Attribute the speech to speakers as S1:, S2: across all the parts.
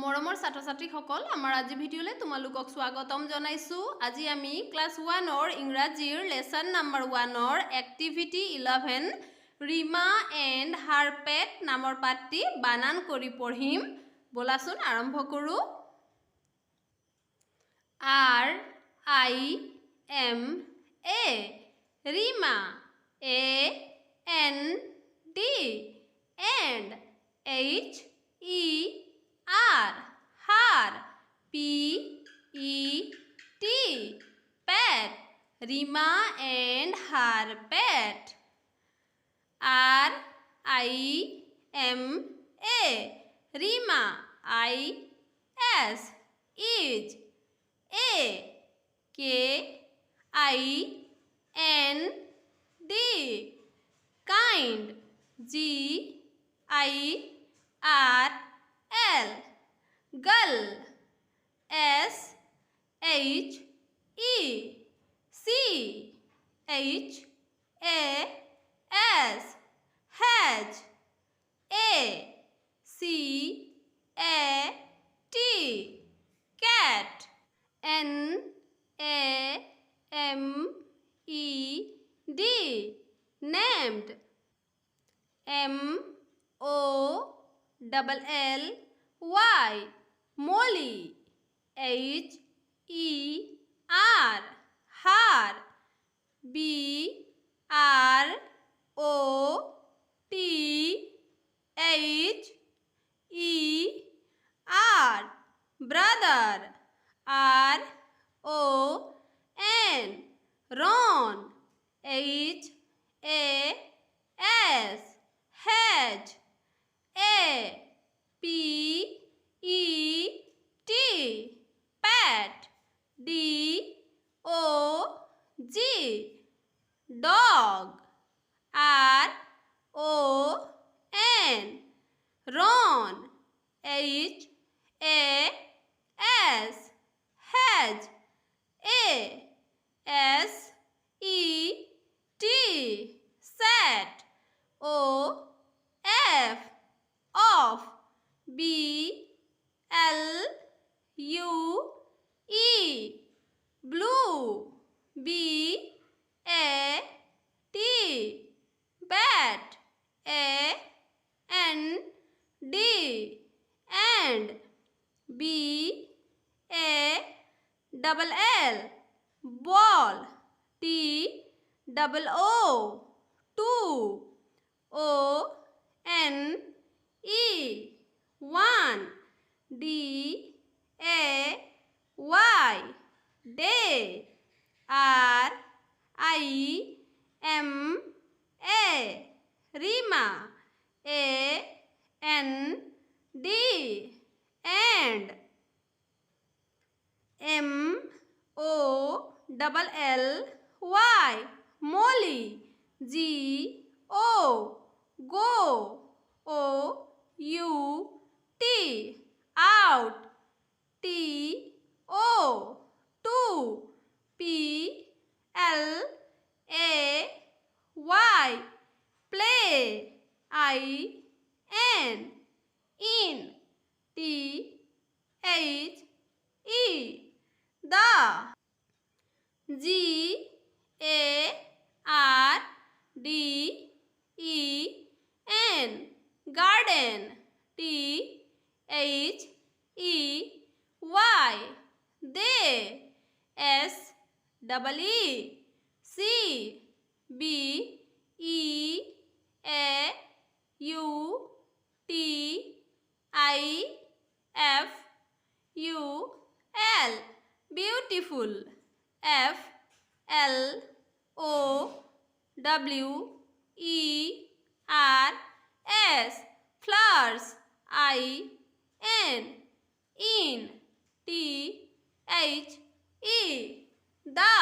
S1: মৰমৰ ছাত্ৰ-ছাত্ৰীসকল আমাৰ আজি ভিডিঅ'লৈ তোমালোকক স্বাগতম জনাইছো। আজি আমি ক্লাছ 1ৰ ইংৰাজীৰ লেসন নাম্বাৰ 1ৰ activity 11 Rima and her pet নামৰ পাঠটি বানান কৰি পঢ়িম। বলাচোন আৰম্ভ কৰো। R-I-M-A Rima A-N-D and H-E-R har P-E-T pet Rima and her pet R-I-M-A Rima I-S is A K-I-N-D kind G-I-R-L girl S-H-E-C-H-A-S hedge A-C-A-T cat N-A-M-E-D named M-O-L-L-Y Molly H-E-R har B-R-O-T-H-E-R brother R-O-N Ron H-A-S hedge A-P-E-T pet D-O-G dog R-O-N Ron H-A-S hedge A-S-E-T set O-F off B-L-U-E blue B-A-T bat A-N-D and B-A-L-L ball T-O-O-2 O-N-E 1 D-A-Y day R-I-M-A Rima A-N-D and M-O-L-L-Y Molly G-O go O-U-T out T-O 2 P-L-A-Y play I-N in T-H-E the G-A-R-D-E-N garden T-H-E-Y they S-W-E-A-U-T-I-F-U-L beautiful F-L-O-W-E-R-S flowers I-N in T-H-E the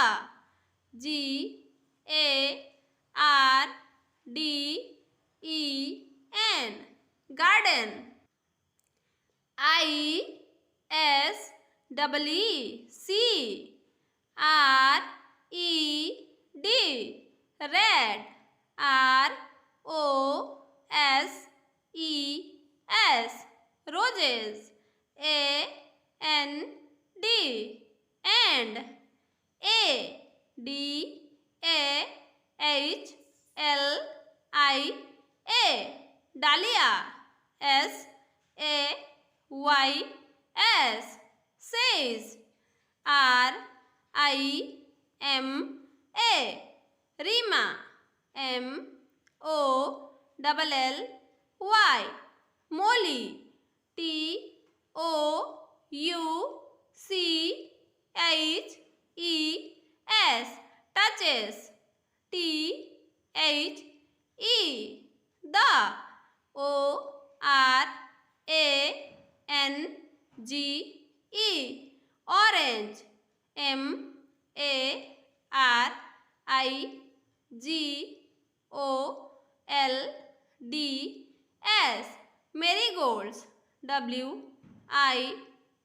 S1: G-A-R-D-E-N garden I-S-E-C-R-E-D red R-O-S-E-S roses A N D, and. A D A H L I A, Dahlia. S A Y S, says. R I M A, Rima. M O L L Y, Molly. T O U C H E S, touches. T H E, the. O R A N G E, orange. M A R I G O L D S, marigolds. W I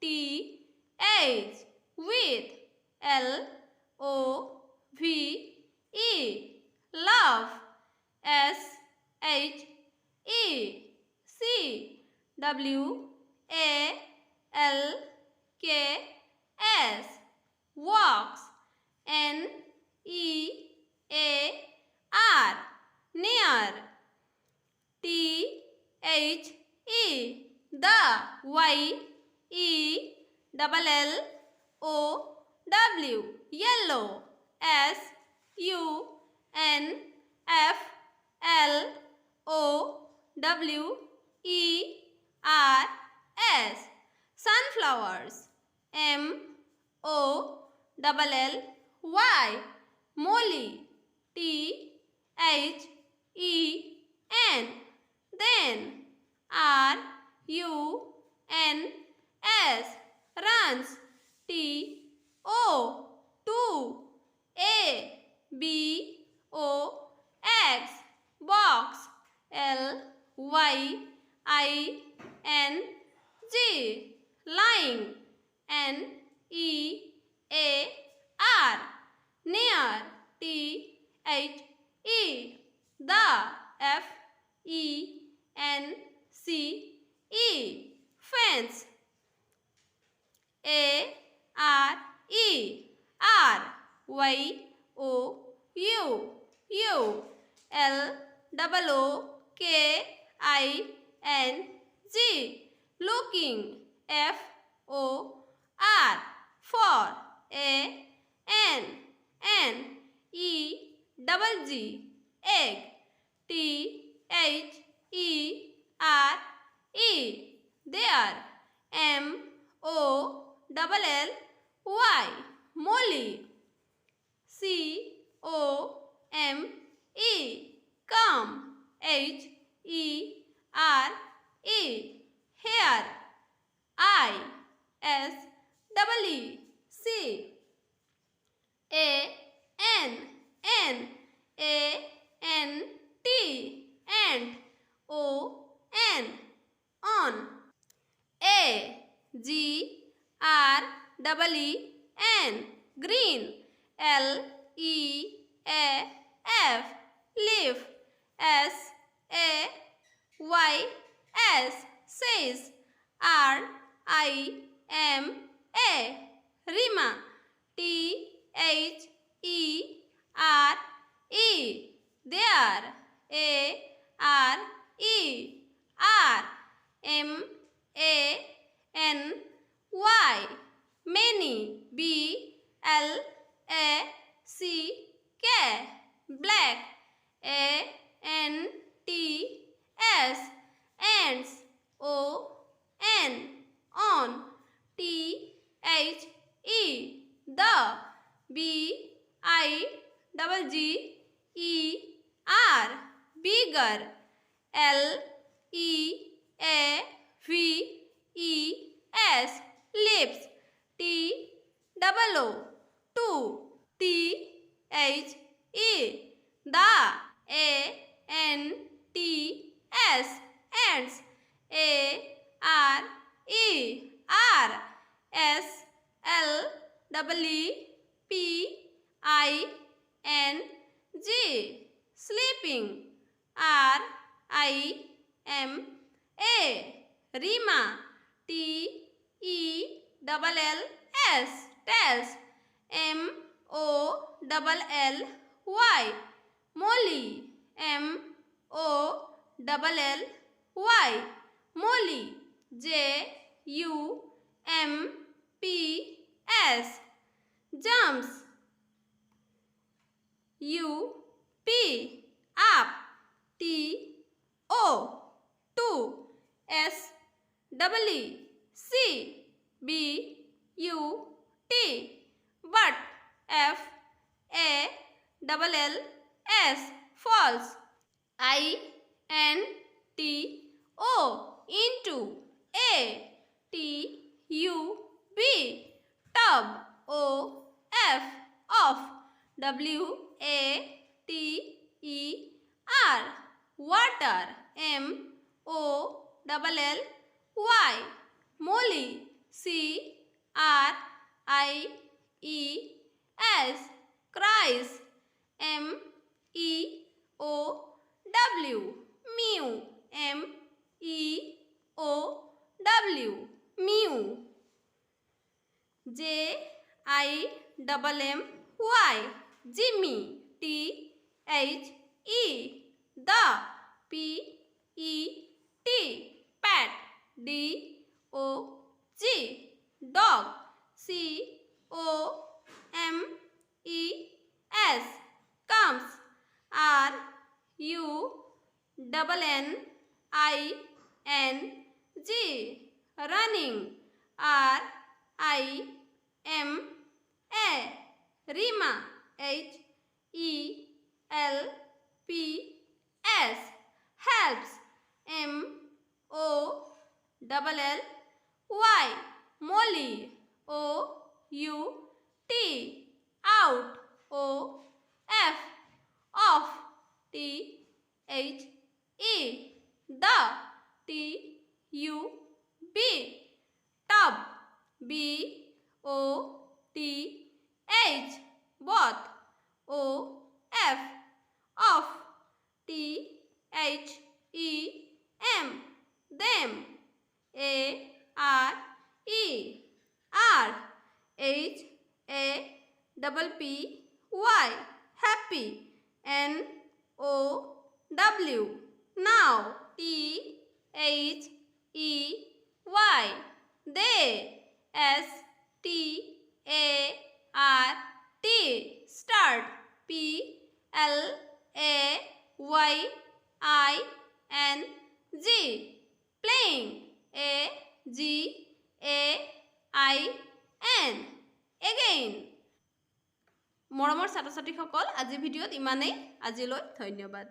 S1: T H, with. L O V E, love. S H E C W A L K S, walks. N E A R, near. T H E, the. Y E L L O W, yellow. S U N F L O W E R S, sunflowers. M O L L Y, Molly. T H E N, then. R U N S, runs. T O 2 A B O X, box. L Y I N G, lying. N E A R, near. T H E, the. F E N C E, fence. A R E, R. Y O U, U. L O K I N G, looking. F O R, for. A N N E G, egg. T H E R E, there. M O L L Y, Molly. C O M E, come. H E R E, here. I S E C. A N N A N T, ant. O N, on. A G R E N, green. L E A F, leaf. S A Y S, says. R I M A, Rima. T H E R E, there. A R E R, M A N Y, many. B L A C K, black. A N T S, ants. O N, on. T H E, the. B I G E R, bigger. L E A V E S, lips. T O 2, T H E, the. A N T S, ants. A R E R S L E P I N G, sleeping. R I M A, Rima. T double L S tells. M O double L Y Molly. M O double L Y Molly. J U M P S jumps. U P up. T O two. S double E C B U T but. F A double L S false. I N T O into. A T U B tub. O F off. W A T E R water. M O double L Y Molly. C R I E S cries. M E O W mew. M E O W mew. J I double M Y Jimmy. T H E the. P E T pet. D O G dog. C O M E S comes. R U double N I N G running. R I M A Rima. H E L P S helps. M O double L Y Molly. O U T out. O F off. T H E the. T U B tub. B O T H both. O F off. T H E M them. A R E R H A double P Y happy. N O W now. T H E Y they. S T A R T start. P L A Y I N G playing. A G A I N again. মৰমৰ ছাত্ৰ ছাত্ৰীসকল আজি ভিডিঅ'ত ইমানেই আজিলৈ ধন্যবাদ।